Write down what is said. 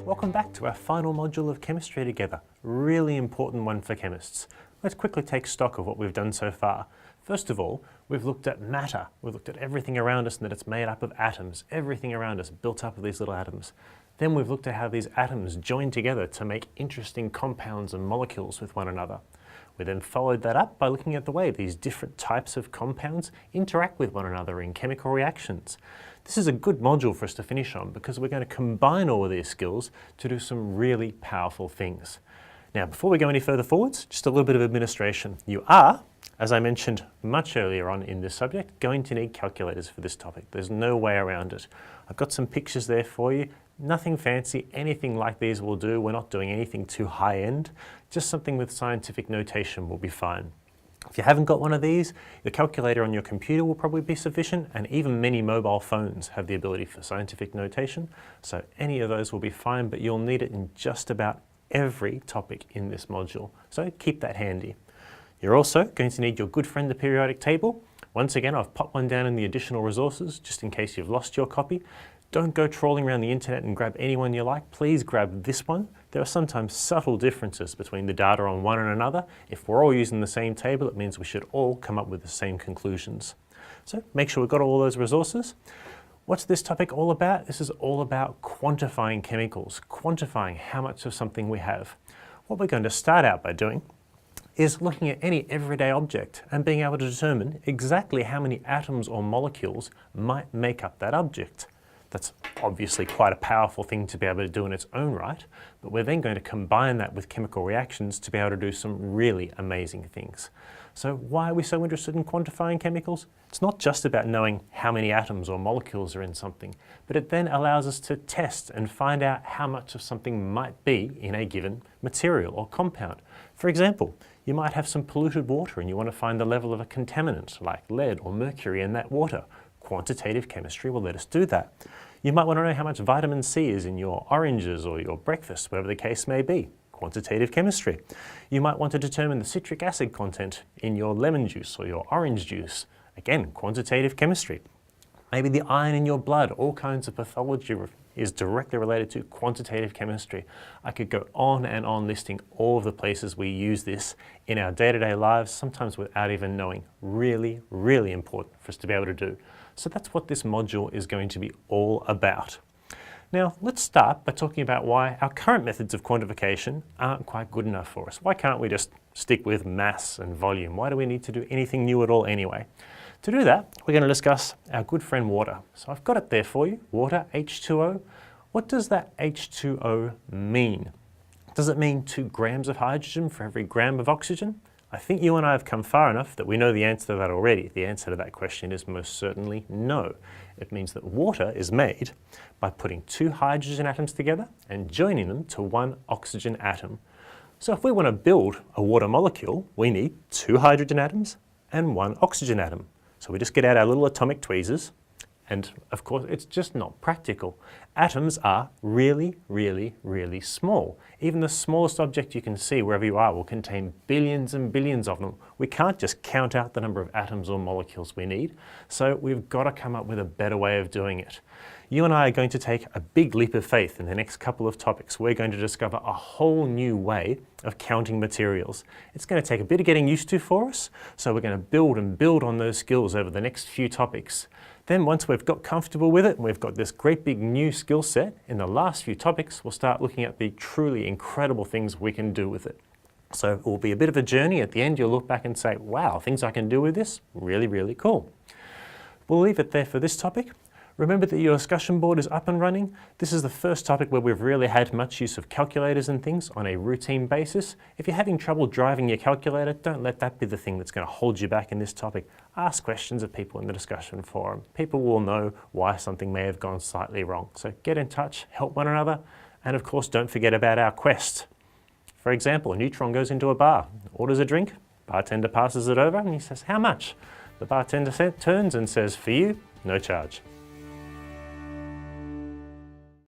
Welcome back to our final module of chemistry together. Really important one for chemists. Let's quickly take stock of what we've done so far. First of all, we've looked at matter. We've looked at everything around us and that it's made up of atoms. Everything around us built up of these little atoms. Then we've looked at how these atoms join together to make interesting compounds and molecules with one another. We then followed that up by looking at the way these different types of compounds interact with one another in chemical reactions. This is a good module for us to finish on because we're going to combine all of these skills to do some really powerful things. Now, before we go any further forwards, just a little bit of administration. You are, as I mentioned much earlier on in this subject, going to need calculators for this topic. There's no way around it. I've got some pictures there for you. Nothing fancy, anything like these will do. We're not doing anything too high end. Just something with scientific notation will be fine. If you haven't got one of these, the calculator on your computer will probably be sufficient, and even many mobile phones have the ability for scientific notation. So any of those will be fine, but you'll need it in just about every topic in this module. So keep that handy. You're also going to need your good friend, the periodic table. Once again, I've popped one down in the additional resources, just in case you've lost your copy. Don't go trawling around the internet and grab any one you like. Please grab this one. There are sometimes subtle differences between the data on one and another. If we're all using the same table, it means we should all come up with the same conclusions. So make sure we've got all those resources. What's this topic all about? This is all about quantifying chemicals, quantifying how much of something we have. What we're going to start out by doing is looking at any everyday object and being able to determine exactly how many atoms or molecules might make up that object. That's obviously quite a powerful thing to be able to do in its own right, but we're then going to combine that with chemical reactions to be able to do some really amazing things. So why are we so interested in quantifying chemicals? It's not just about knowing how many atoms or molecules are in something, but it then allows us to test and find out how much of something might be in a given material or compound. For example, you might have some polluted water and you want to find the level of a contaminant like lead or mercury in that water. Quantitative chemistry will let us do that. You might want to know how much vitamin C is in your oranges or your breakfast, whatever the case may be. Quantitative chemistry. You might want to determine the citric acid content in your lemon juice or your orange juice. Again, quantitative chemistry. Maybe the iron in your blood, all kinds of pathology is directly related to quantitative chemistry. I could go on and on listing all of the places we use this in our day-to-day lives, sometimes without even knowing. Really, really important for us to be able to do. So that's what this module is going to be all about. Now, let's start by talking about why our current methods of quantification aren't quite good enough for us. Why can't we just stick with mass and volume? Why do we need to do anything new at all anyway? To do that, we're going to discuss our good friend water. So I've got it there for you, water, H2O. What does that H2O mean? Does it mean 2 grams of hydrogen for every gram of oxygen? I think you and I have come far enough that we know the answer to that already. The answer to that question is most certainly no. It means that water is made by putting 2 hydrogen atoms together and joining them to 1 oxygen atom. So if we want to build a water molecule, we need 2 hydrogen atoms and 1 oxygen atom. So we just get out our little atomic tweezers, and of course it's just not practical. Atoms are really, really, really small. Even the smallest object you can see wherever you are will contain billions and billions of them. We can't just count out the number of atoms or molecules we need, so we've got to come up with a better way of doing it. You and I are going to take a big leap of faith in the next couple of topics. We're going to discover a whole new way of counting materials. It's going to take a bit of getting used to for us, so we're going to build and build on those skills over the next few topics. Then once we've got comfortable with it and we've got this great big new skill set, in the last few topics we'll start looking at the truly incredible things we can do with it. So it will be a bit of a journey. At the end you'll look back and say, wow, things I can do with this, really, really cool. We'll leave it there for this topic. Remember that your discussion board is up and running. This is the first topic where we've really had much use of calculators and things on a routine basis. If you're having trouble driving your calculator, don't let that be the thing that's going to hold you back in this topic. Ask questions of people in the discussion forum. People will know why something may have gone slightly wrong. So get in touch, help one another, and of course don't forget about our quest. For example, a neutron goes into a bar, orders a drink, bartender passes it over and he says, "How much?" The bartender turns and says, "For you, no charge."